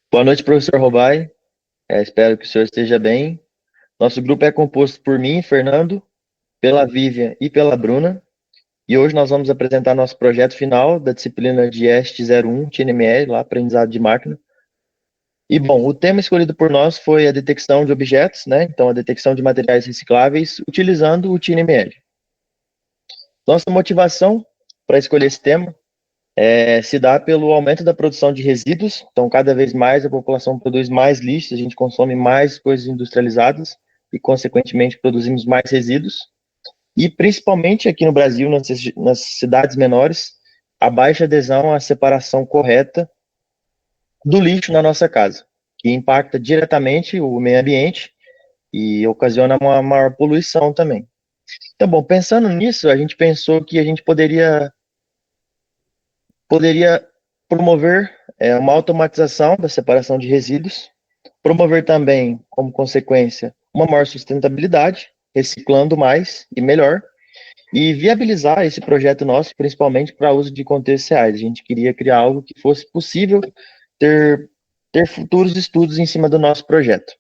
Boa noite, professor Robai. Espero que o senhor esteja bem. Nosso grupo é composto por mim, Fernando, pela Vivian e pela Bruna. E hoje nós vamos apresentar nosso projeto final da disciplina de EST 01, TNML, lá, aprendizado de máquina. E, bom, o tema escolhido por nós foi a detecção de objetos, né? Então, a detecção de materiais recicláveis utilizando o TNML. Nossa motivação para escolher esse tema se dá pelo aumento da produção de resíduos. Então, cada vez mais a população produz mais lixo, a gente consome mais coisas industrializadas e, consequentemente, produzimos mais resíduos. E, principalmente aqui no Brasil, nas cidades menores, a baixa adesão à separação correta do lixo na nossa casa, que impacta diretamente o meio ambiente e ocasiona uma maior poluição também. Então, bom, pensando nisso, a gente pensou que a gente poderia promover uma automatização da separação de resíduos, promover também, como consequência, uma maior sustentabilidade, reciclando mais e melhor, e viabilizar esse projeto nosso, principalmente para uso de contextos reais. A gente queria criar algo que fosse possível ter, ter futuros estudos em cima do nosso projeto.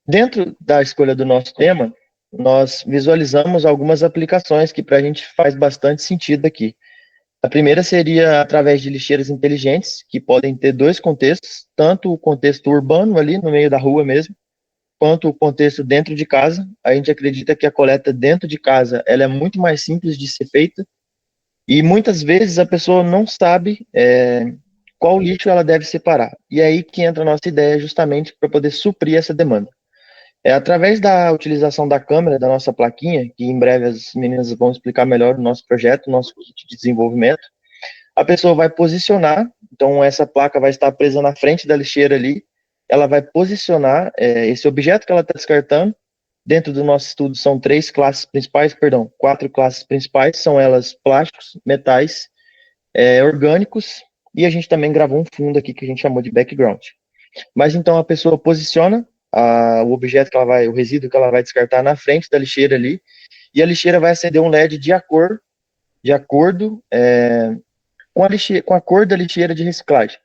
Dentro da escolha do nosso tema, nós visualizamos algumas aplicações que para a gente faz bastante sentido aqui. A primeira seria através de lixeiras inteligentes, que podem ter dois contextos, tanto o contexto urbano ali no meio da rua mesmo, quanto o contexto dentro de casa. A gente acredita que a coleta dentro de casa ela é muito mais simples de ser feita e muitas vezes a pessoa não sabe qual lixo ela deve separar. E é aí que entra a nossa ideia justamente para poder suprir essa demanda. Através da utilização da câmera da nossa plaquinha, que em breve as meninas vão explicar melhor o nosso projeto, o nosso kit de desenvolvimento, a pessoa vai posicionar, então essa placa vai estar presa na frente da lixeira ali, ela vai posicionar esse objeto que ela está descartando. Dentro do nosso estudo são quatro classes principais, são elas plásticos, metais, orgânicos, e a gente também gravou um fundo aqui que a gente chamou de background. Mas então a pessoa posiciona o objeto que ela vai, o resíduo que ela vai descartar na frente da lixeira ali, e a lixeira vai acender um LED de acordo com a cor da lixeira de reciclagem.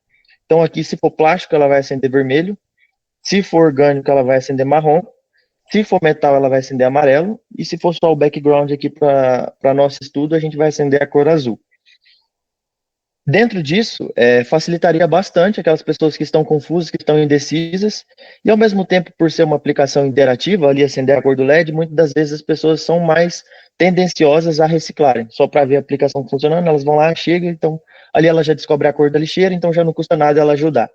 Então aqui, se for plástico, ela vai acender vermelho, se for orgânico, ela vai acender marrom, se for metal, ela vai acender amarelo, e se for só o background aqui para nosso estudo, a gente vai acender a cor azul. Dentro disso, facilitaria bastante aquelas pessoas que estão confusas, que estão indecisas, e ao mesmo tempo, por ser uma aplicação interativa, ali acender a cor do LED, muitas das vezes as pessoas são mais tendenciosas a reciclarem. Só para ver a aplicação funcionando, elas vão lá, chegam, então ali ela já descobre a cor da lixeira, então já não custa nada ela ajudar.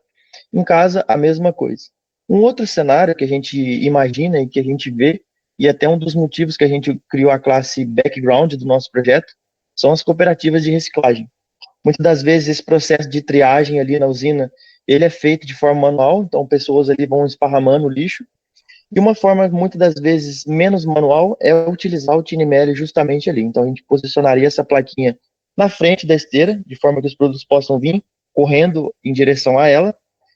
Em casa, a mesma coisa. Um outro cenário que a gente imagina e que a gente vê, e até um dos motivos que a gente criou a classe background do nosso projeto, são as cooperativas de reciclagem. Muitas das vezes esse processo de triagem ali na usina, ele é feito de forma manual, então pessoas ali vão esparramando o lixo, e uma forma muitas das vezes menos manual é utilizar o Tinimeli justamente ali. Então a gente posicionaria essa plaquinha na frente da esteira, de forma que os produtos possam vir correndo em direção a ela,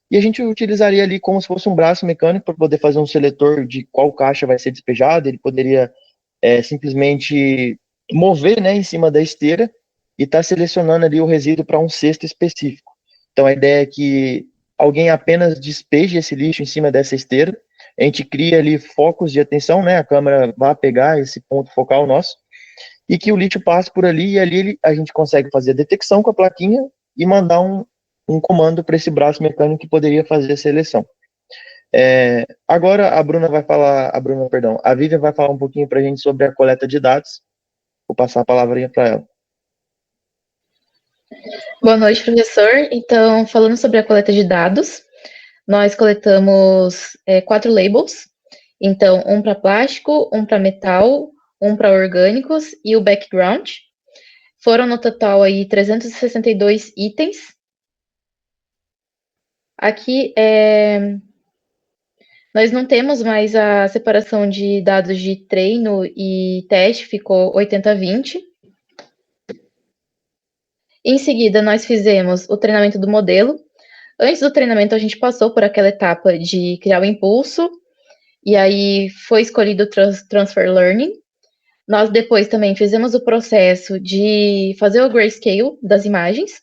e a gente utilizaria ali como se fosse um braço mecânico para poder fazer um seletor de qual caixa vai ser despejado, ele poderia simplesmente mover, né, em cima da esteira e estar selecionando ali o resíduo para um cesto específico. Então a ideia é que alguém apenas despeje esse lixo em cima dessa esteira, a gente cria ali focos de atenção, né, a câmera vai pegar esse ponto focal nosso, e que o lixo passe por ali, e ali a gente consegue fazer a detecção com a plaquinha e mandar um comando para esse braço mecânico que poderia fazer a seleção. Agora a Vivian vai falar um pouquinho para a gente sobre a coleta de dados. Vou passar a palavrinha para ela. Boa noite, professor. Então, falando sobre a coleta de dados, nós coletamos 4 labels. Então, um para plástico, um para metal, um para orgânicos e o background. Foram no total aí 362 itens. Aqui nós não temos mais a separação de dados de treino e teste, ficou 80-20. Em seguida, nós fizemos o treinamento do modelo. Antes do treinamento, a gente passou por aquela etapa de criar o impulso, e aí foi escolhido o Transfer Learning. Nós depois também fizemos o processo de fazer o grayscale das imagens,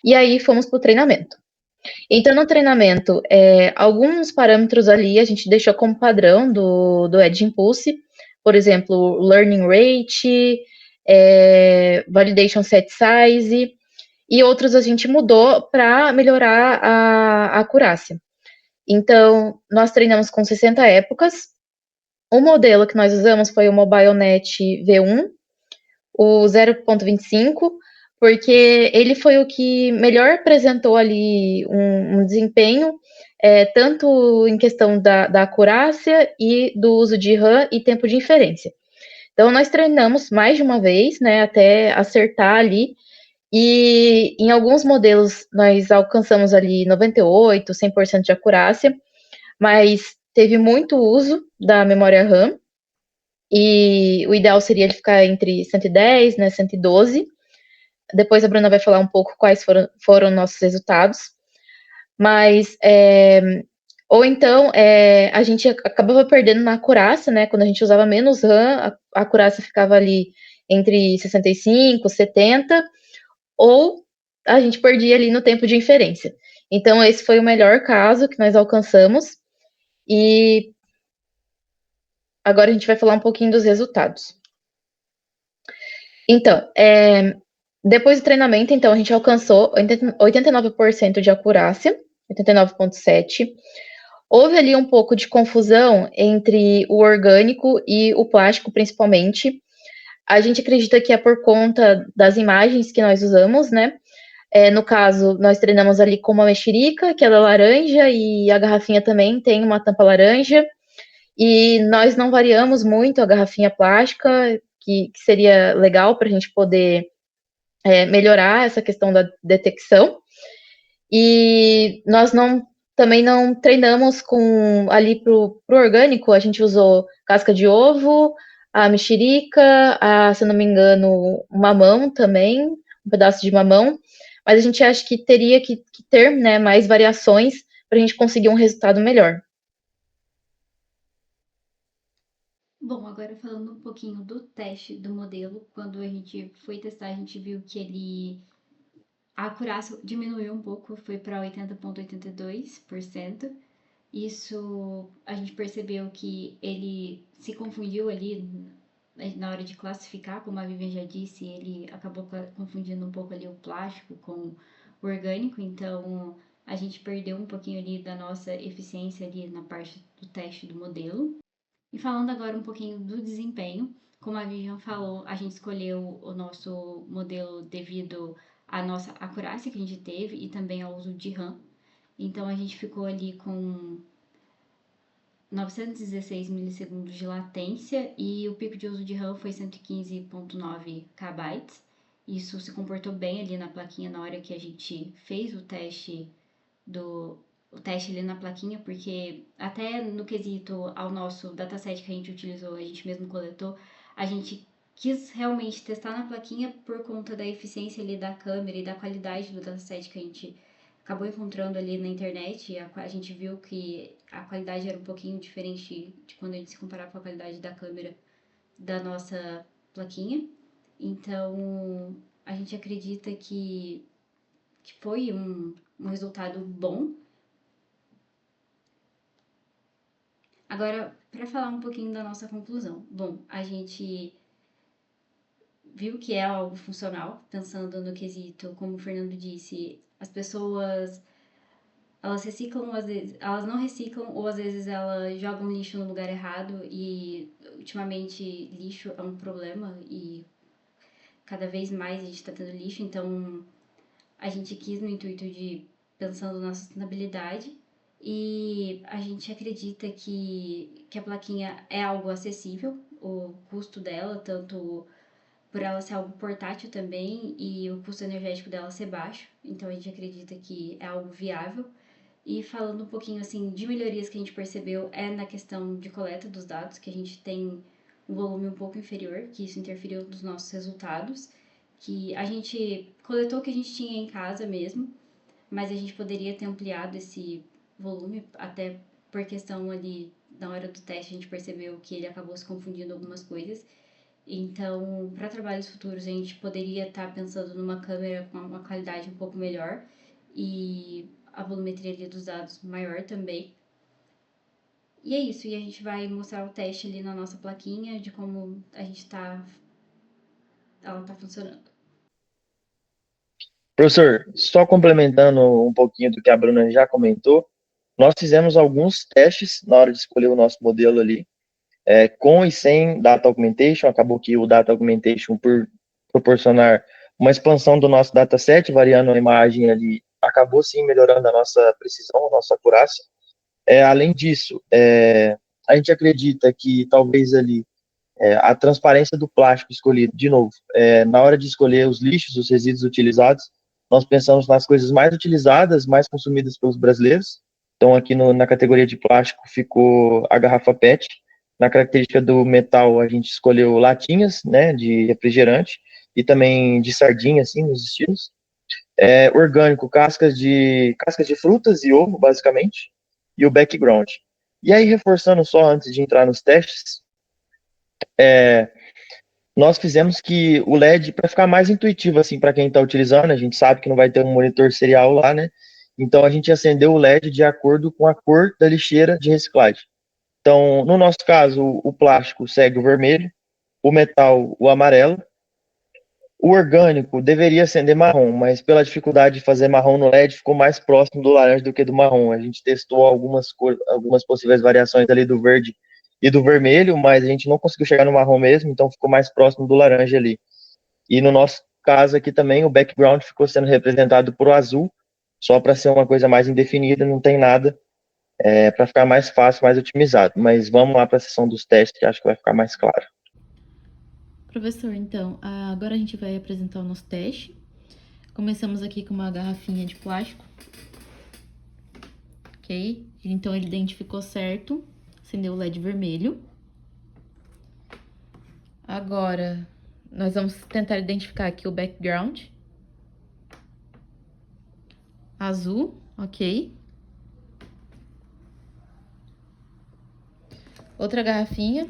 e aí fomos para o treinamento. Então, no treinamento, alguns parâmetros ali a gente deixou como padrão do Edge Impulse, por exemplo, learning rate, validation set size, e outros a gente mudou para melhorar a acurácia. Então, nós treinamos com 60 épocas. O modelo que nós usamos foi o MobileNet V1, o 0.25, porque ele foi o que melhor apresentou ali um desempenho, tanto em questão da acurácia e do uso de RAM e tempo de inferência. Então, nós treinamos mais de uma vez, né, até acertar ali, e em alguns modelos nós alcançamos ali 98, 100% de acurácia, mas teve muito uso da memória RAM, e o ideal seria ele ficar entre 110, né, 112. Depois a Bruna vai falar um pouco quais foram nossos resultados. Mas, ou então, a gente acabava perdendo na acurácia, né? Quando a gente usava menos RAM, a acurácia ficava ali entre 65, 70, ou a gente perdia ali no tempo de inferência. Então, esse foi o melhor caso que nós alcançamos. E agora a gente vai falar um pouquinho dos resultados. Então, depois do treinamento, então, a gente alcançou 89% de acurácia, 89,7%. Houve ali um pouco de confusão entre o orgânico e o plástico, principalmente. A gente acredita que é por conta das imagens que nós usamos, né? No caso, nós treinamos ali com uma mexerica, que ela é laranja, e a garrafinha também tem uma tampa laranja. E nós não variamos muito a garrafinha plástica, que seria legal para a gente poder melhorar essa questão da detecção. E nós também não treinamos com ali pro orgânico, a gente usou casca de ovo, a mexerica, se não me engano, mamão também, um pedaço de mamão, mas a gente acha que teria que ter, né, mais variações para a gente conseguir um resultado melhor. Bom, agora falando um pouquinho do teste do modelo, quando a gente foi testar, a gente viu que a acurácia diminuiu um pouco, foi para 80,82%. Isso a gente percebeu que ele se confundiu ali na hora de classificar, como a Vivian já disse, ele acabou confundindo um pouco ali o plástico com o orgânico, então a gente perdeu um pouquinho ali da nossa eficiência ali na parte do teste do modelo. E falando agora um pouquinho do desempenho, como a Vivian falou, a gente escolheu o nosso modelo devido à nossa acurácia que a gente teve e também ao uso de RAM. Então a gente ficou ali com 916 milissegundos de latência e o pico de uso de RAM foi 115,9 KB. Isso se comportou bem ali na plaquinha na hora que a gente fez do o teste ali na plaquinha, porque até no quesito ao nosso dataset que a gente utilizou, a gente mesmo coletou, a gente quis realmente testar na plaquinha por conta da eficiência ali da câmera e da qualidade do dataset que a gente acabou encontrando ali na internet. A gente viu que a qualidade era um pouquinho diferente de quando a gente se comparava com a qualidade da câmera da nossa plaquinha. Então, a gente acredita que foi um resultado bom. Agora, para falar um pouquinho da nossa conclusão. Bom, a gente viu que é algo funcional, pensando no quesito, como o Fernando disse, as pessoas elas reciclam, às vezes, elas não reciclam, ou às vezes elas jogam lixo no lugar errado, e ultimamente lixo é um problema e cada vez mais a gente está tendo lixo, então a gente quis no intuito de pensando na sustentabilidade e a gente acredita que a plaquinha é algo acessível, o custo dela, tanto por ela ser algo portátil também e o custo energético dela ser baixo, então a gente acredita que é algo viável. E falando um pouquinho assim de melhorias que a gente percebeu é na questão de coleta dos dados, que a gente tem um volume um pouco inferior, que isso interferiu nos nossos resultados, que a gente coletou o que a gente tinha em casa mesmo, mas a gente poderia ter ampliado esse volume, até por questão ali, na hora do teste, a gente percebeu que ele acabou se confundindo algumas coisas. Então, para trabalhos futuros, a gente poderia estar pensando numa câmera com uma qualidade um pouco melhor e volumetria ali dos dados maior também. E é isso, e a gente vai mostrar o teste ali na nossa plaquinha de como ela tá funcionando. Professor, só complementando um pouquinho do que a Bruna já comentou, nós fizemos alguns testes na hora de escolher o nosso modelo ali, com e sem Data Augmentation. Acabou que o Data Augmentation, por proporcionar uma expansão do nosso dataset, variando a imagem ali, acabou sim melhorando a nossa precisão, a nossa acurácia. Além disso, a gente acredita que talvez ali a transparência do plástico escolhido, de novo, na hora de escolher os lixos, os resíduos utilizados, nós pensamos nas coisas mais utilizadas, mais consumidas pelos brasileiros. Então, aqui na categoria de plástico ficou a garrafa PET. Na característica do metal, a gente escolheu latinhas, né, de refrigerante e também de sardinha, assim, nos estilos. Orgânico, cascas de frutas e ovo, basicamente, e o background. E aí, reforçando só antes de entrar nos testes, nós fizemos que o LED, para ficar mais intuitivo assim para quem está utilizando, a gente sabe que não vai ter um monitor serial lá, né? Então a gente acendeu o LED de acordo com a cor da lixeira de reciclagem. Então, no nosso caso, o plástico segue o vermelho, o metal o amarelo, o orgânico deveria acender marrom, mas pela dificuldade de fazer marrom no LED, ficou mais próximo do laranja do que do marrom. A gente testou algumas possíveis variações ali do verde e do vermelho, mas a gente não conseguiu chegar no marrom mesmo, então ficou mais próximo do laranja ali. E no nosso caso aqui também, o background ficou sendo representado por azul, só para ser uma coisa mais indefinida, não tem nada, para ficar mais fácil, mais otimizado. Mas vamos lá para a sessão dos testes, que acho que vai ficar mais claro. Professor, então, agora a gente vai apresentar o nosso teste. Começamos aqui com uma garrafinha de plástico. Ok? Então, ele identificou certo. Acendeu o LED vermelho. Agora, nós vamos tentar identificar aqui o background. Azul, ok. Outra garrafinha.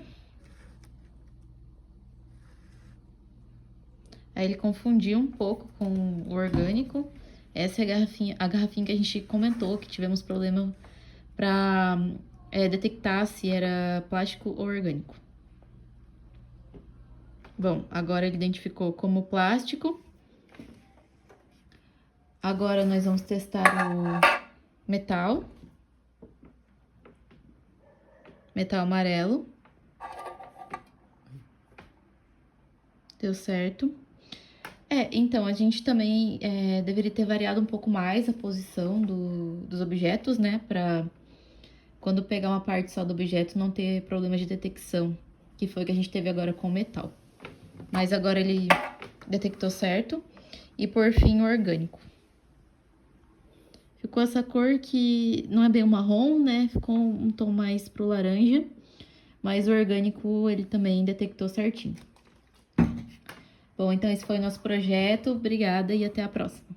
Aí ele confundiu um pouco com o orgânico. Essa é a garrafinha que a gente comentou, que tivemos problema para detectar se era plástico ou orgânico. Bom, agora ele identificou como plástico. Agora nós vamos testar o metal. Metal amarelo. Deu certo. Então, a gente também deveria ter variado um pouco mais a posição dos objetos, né? Pra quando pegar uma parte só do objeto não ter problemas de detecção, que foi o que a gente teve agora com o metal. Mas agora ele detectou certo. E por fim, o orgânico. Ficou essa cor que não é bem o marrom, né? Ficou um tom mais pro laranja. Mas o orgânico ele também detectou certinho. Bom, então esse foi o nosso projeto. Obrigada e até a próxima.